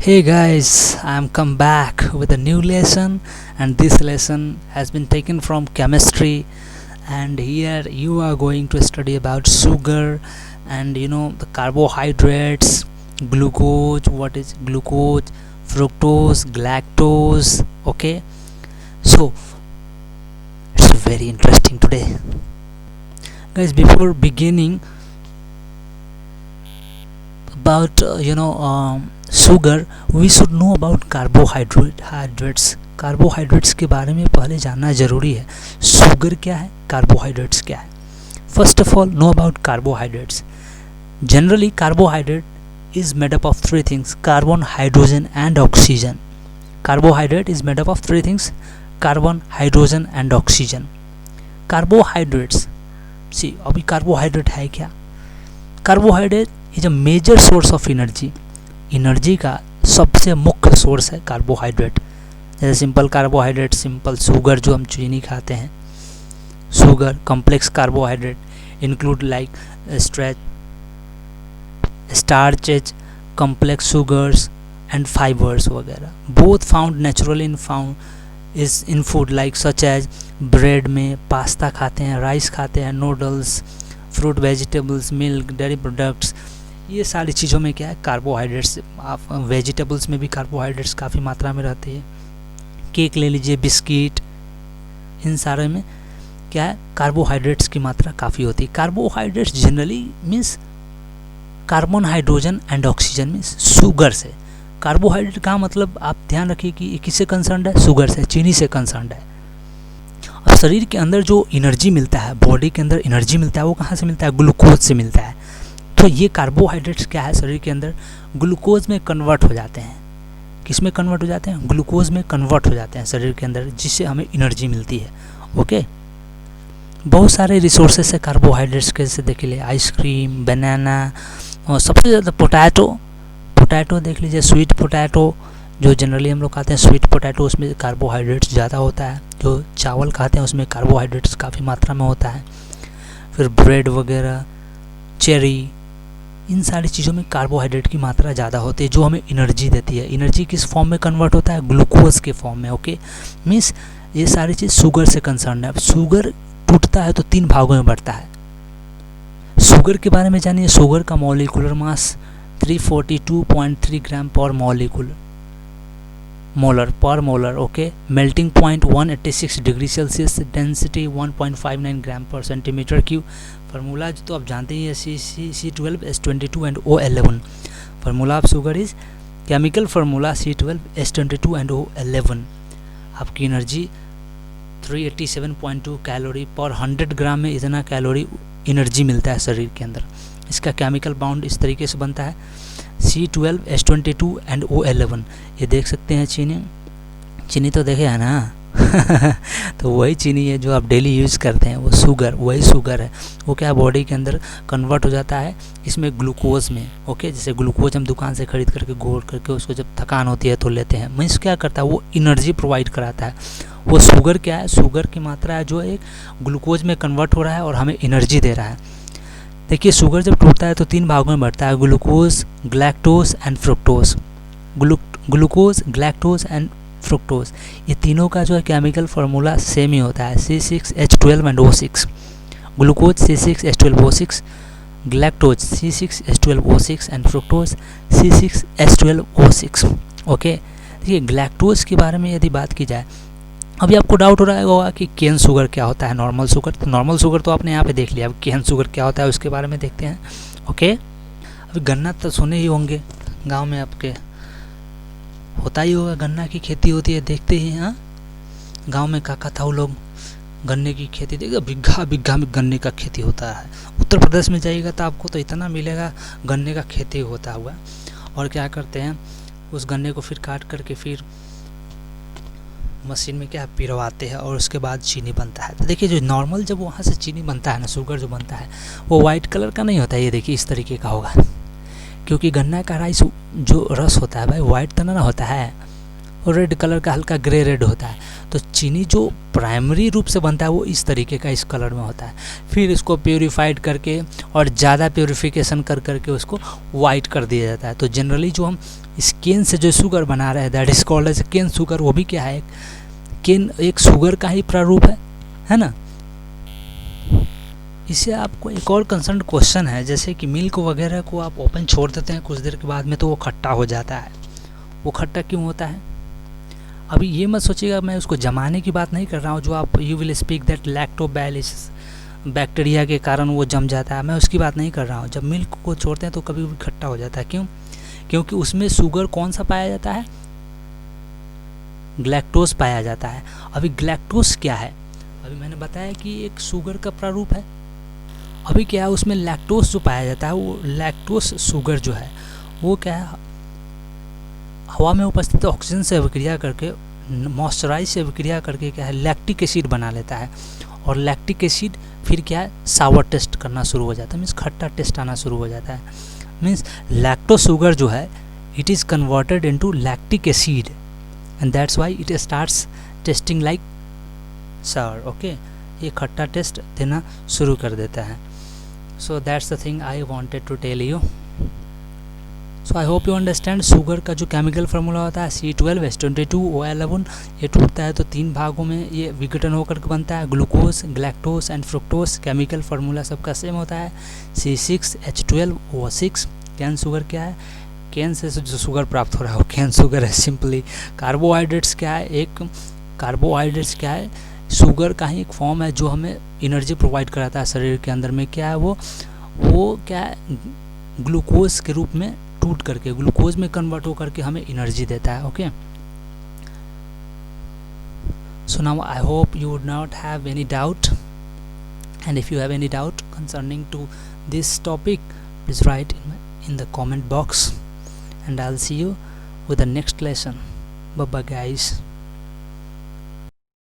Hey guys, I am come back with a new lesson, and this lesson has been taken from chemistry, and here you are going to study about sugar and the carbohydrates, glucose, what is glucose, fructose, galactose. Okay, so it's very interesting today. Guys, before beginning about sugar, we should know about carbohydrates के बारे में पहले जानना ज़रूरी है। Sugar क्या है, carbohydrates क्या है। First of all, know about carbohydrates. Generally carbohydrate is made up of three things: carbon, hydrogen and oxygen. Carbohydrate is made up of three things: carbon, hydrogen and oxygen. Carbohydrates, see अभी carbohydrate है क्या? Carbohydrate is a major source of energy. Energy का सबसे मुख्य source है carbohydrate. जैसे simple carbohydrate, simple sugar जो हम चीनी खाते हैं, sugar. Complex carbohydrate include like starches, complex sugars and fibres वगैरह। Both found naturally in food like such as bread में, पास्ता खाते हैं, राइस खाते हैं, noodles, fruit, vegetables, milk, dairy products. ये सारी चीज़ों में क्या है, कार्बोहाइड्रेट्स। आप वेजिटेबल्स में भी कार्बोहाइड्रेट्स काफ़ी मात्रा में रहते हैं। केक ले लीजिए, बिस्किट, इन सारे में क्या है, कार्बोहाइड्रेट्स की मात्रा काफ़ी होती है। Carbohydrates generally means carbon, hydrogen and oxygen means sugar से। कार्बोहाइड्रेट का मतलब आप ध्यान रखिए कि ये किससे कंसर्न्ड है, शुगर से, चीनी से कंसर्न्ड है। और शरीर के अंदर जो एनर्जी मिलता है, बॉडी के अंदर एनर्जी मिलता है, वो कहाँ से मिलता है, ग्लूकोज से मिलता है। तो ये कार्बोहाइड्रेट्स क्या है, शरीर के अंदर ग्लूकोज में कन्वर्ट हो जाते हैं। किस में कन्वर्ट हो जाते हैं? ग्लूकोज में कन्वर्ट हो जाते हैं शरीर के अंदर, जिससे हमें एनर्जी मिलती है। ओके, बहुत सारे रिसोर्सेस है कार्बोहाइड्रेट्स के, जैसे देख लीजिए आइसक्रीम, बनाना, और सबसे ज़्यादा पोटैटो देख लीजिए, स्वीट पोटैटो जो जनरली हम लोग खाते हैं, स्वीट पोटैटो, उसमें कार्बोहाइड्रेट्स ज़्यादा होता है। जो चावल खाते हैं उसमें कार्बोहाइड्रेट्स काफ़ी मात्रा में होता है। फिर ब्रेड वगैरह, चेरी, इन सारी चीज़ों में कार्बोहाइड्रेट की मात्रा ज़्यादा होती है, जो हमें एनर्जी देती है। एनर्जी किस फॉर्म में कन्वर्ट होता है? ग्लूकोज के फॉर्म में। ओके, मीन्स ये सारी चीज़ शुगर से कंसर्न है। अब शुगर टूटता है तो 3 भागों में बढ़ता है। शुगर के बारे में जानिए। शुगर का मॉलिक्यूलर मास 342.3 ग्राम पर molar. Okay, melting point 186 degree Celsius, density 1.59 ग्राम पर सेंटीमीटर क्यूब। फार्मूला जो तो आप जानते ही है, C12H22 and O11। Formula of sugar is chemical formula C12H22 and O11। आपकी एनर्जी 387.2 कैलोरी पर 100 ग्राम में इतना कैलोरी एनर्जी मिलता है शरीर के अंदर। इसका केमिकल बाउंड इस तरीके से बनता है, C12H22 एंड O11। ये देख सकते हैं चीनी तो देखे है ना तो वही चीनी है जो आप डेली यूज़ करते हैं, वो शुगर, वही शुगर है। वो क्या बॉडी के अंदर कन्वर्ट हो जाता है इसमें ग्लूकोज में। ओके, जैसे ग्लूकोज हम दुकान से खरीद करके घोल करके उसको जब थकान होती है तो लेते हैं। मीन्स क्या करता है, वो एनर्जी प्रोवाइड कराता है। वो शुगर क्या है, शुगर की मात्रा है जो एक ग्लूकोज में कन्वर्ट हो रहा है और हमें एनर्जी दे रहा है। देखिए, शुगर जब टूटता है तो 3 भागों में बढ़ता है: glucose, galactose and fructose. Glucose, galactose and fructose, ये तीनों का जो है केमिकल फार्मूला सेम ही होता है, C6H12 and O6। Glucose C6H12O6, galactose C6H12O6 and fructose C6H12O6। Okay, देखिए गैलेक्टोज के बारे में यदि बात की जाए, अभी आपको डाउट हो रहा होगा कि केन शुगर क्या होता है, नॉर्मल शुगर। तो नॉर्मल शुगर तो आपने यहाँ पे देख लिया, अब केन शुगर क्या होता है उसके बारे में देखते हैं। ओके, अभी गन्ना तो सुने ही होंगे, गांव में आपके होता ही होगा, गन्ना की खेती होती है, देखते ही हैं। गांव में काका ताऊ लोग गन्ने की खेती देखिए, बिग्घा बिग्घा में गन्ने का खेती होता है। उत्तर प्रदेश में जाइएगा तो आपको तो इतना मिलेगा गन्ने का खेती होता हुआ। और क्या करते हैं, उस गन्ने को फिर काट करके फिर मशीन में क्या पिरवाते हैं और उसके बाद चीनी बनता है। तो देखिए, जो नॉर्मल जब वहाँ से चीनी बनता है ना, शुगर जो बनता है, वो वाइट कलर का नहीं होता है। ये देखिए इस तरीके का होगा, क्योंकि गन्ना का राइस जो रस होता है भाई वाइट तो ना होता है, और रेड कलर का हल्का ग्रे रेड होता है। तो चीनी जो प्राइमरी रूप से बनता है वो इस तरीके का इस कलर में होता है। फिर इसको प्योरीफाइड करके और ज़्यादा प्योरीफिकेशन कर करके उसको वाइट कर दिया जाता है। तो जनरली जो हम इस केन से जो शुगर बना रहे हैं that is called as cane sugar, वो भी क्या है, केन एक शुगर का ही प्रारूप है ना। इससे आपको एक और कंसर्न क्वेश्चन है, जैसे कि मिल्क वगैरह को आप ओपन छोड़ देते हैं कुछ देर के बाद में तो वो खट्टा हो जाता है। वो खट्टा क्यों होता है? अभी ये मत सोचिएगा मैं उसको जमाने की बात नहीं कर रहा हूँ, जो आप you will speak that lactobacillus bacteria के कारण वो जम जाता है, मैं उसकी बात नहीं कर रहा हूँ। जब मिल्क को छोड़ते हैं तो कभी भी खट्टा हो जाता है। क्यों? क्योंकि उसमें शुगर कौन सा पाया जाता है? ग्लैक्टोज पाया जाता है। अभी ग्लैक्टोज क्या है? अभी मैंने बताया कि एक शुगर का प्रारूप है। अभी क्या है, उसमें लैक्टोज जो पाया जाता है, वो लैक्टोज शुगर जो है वो क्या है, हवा में उपस्थित ऑक्सीजन से अभिक्रिया करके मॉइस्चराइज से अभिक्रिया करके क्या है लैक्टिक एसिड बना लेता है। और लैक्टिक एसिड फिर क्या है सावर टेस्ट करना शुरू हो जाता है, मीन्स खट्टा टेस्ट आना शुरू हो जाता है। मीन्स लैक्टो शुगर जो है it is converted into lactic acid and that's why it starts tasting like sour. Okay, ये खट्टा टेस्ट देना शुरू कर देता है। So that's the thing I wanted to tell you. So I hope you understand. Sugar का जो chemical formula होता है C12H22OL11, ये टूटता है तो 3 भागों में ये विघटन होकर के बनता है, glucose, galactose and fructose. Chemical formula सबका सेम होता है C6H12O6। कैन शुगर क्या है? कैन से जो शुगर प्राप्त हो रहा है वो कैन शुगर है सिंपली। कार्बोहाइड्रेट्स क्या है? एक कार्बोहाइड्रेट्स क्या है? शुगर का ही एक फॉर्म है जो हमें एनर्जी प्रोवाइड कराता है शरीर के अंदर में। क्या है वो क्या है ग्लूकोज के रूप में टूट करके ग्लूकोज में कन्वर्ट होकर के हमें एनर्जी देता है। Okay, so now I hope you would not have any doubt, and if you have any doubt concerning to this topic please write in the comment box and I'll see you with the next lesson. Bye bye guys.